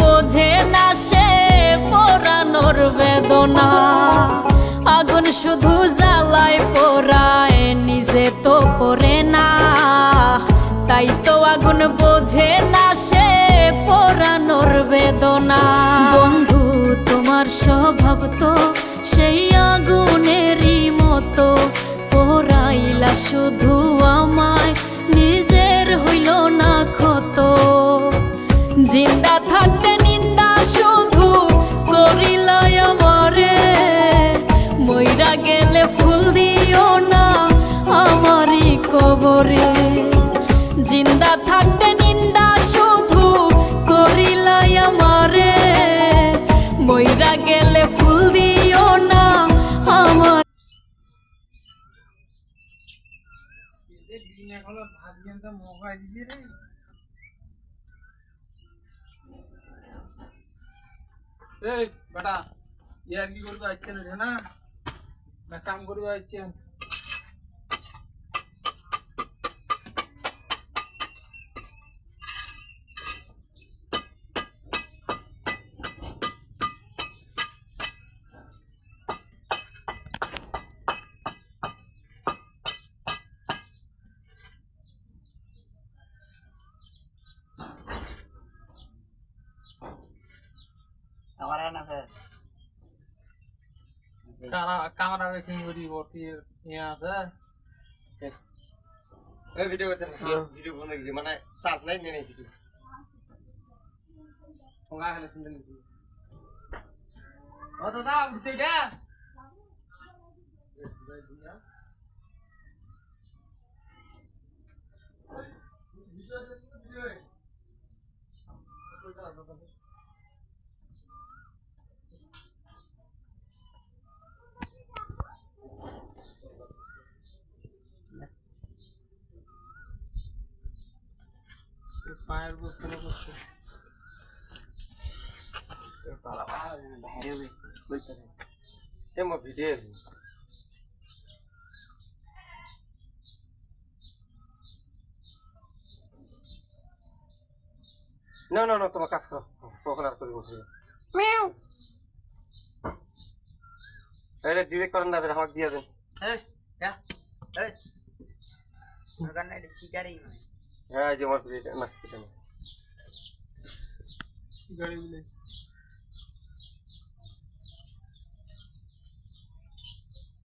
বোঝে না সে পোড়ানোর বেদনা। আগুন শুধু জ্বালায় পোড়ায়, নিজে তো পড়ে না। তাই তো আগুন বোঝে না সে পোড়ানোর বেদনা। বন্ধু তোমার স্বভাব তো সেই আগুনেরই মতো, পোড়াইলা শুধু আমায়, নিজের হইল না ক্ষত। জিন্দা থাকতে নিন্দা শুধু করিলাই আমারে, মইরা গেলে ফুল দিও না আমারই কবরে। জিন্দা থাকতে নিন্দা শুধু করিলাই আমারে, মইরা গেলে ফুল দিও না আমার। এই বেটা ইয়ার কি করবে আইছেন না, না কাম করবে আইছেন? ক্যামেরা রেখে করিব ইয়া আছে। এই ভিডিও করতে ভিডিও বন্ধ গেছে, মানে চার্জ নাই নেই ভিডিও ফোঙ্গা খেলে শুনতে নিছি। ও দাদা উঠছে এটা পায়ের বসতে বসতে তারা বাইরে বলতে কেমন ভিডিও না না না তোমার কাজ করো, কখন আর করি বসে এটা ডিরেক্ট করেন না, আমাকে দিয়ে দেন। হ্যাঁ যে আমার না গাড়ি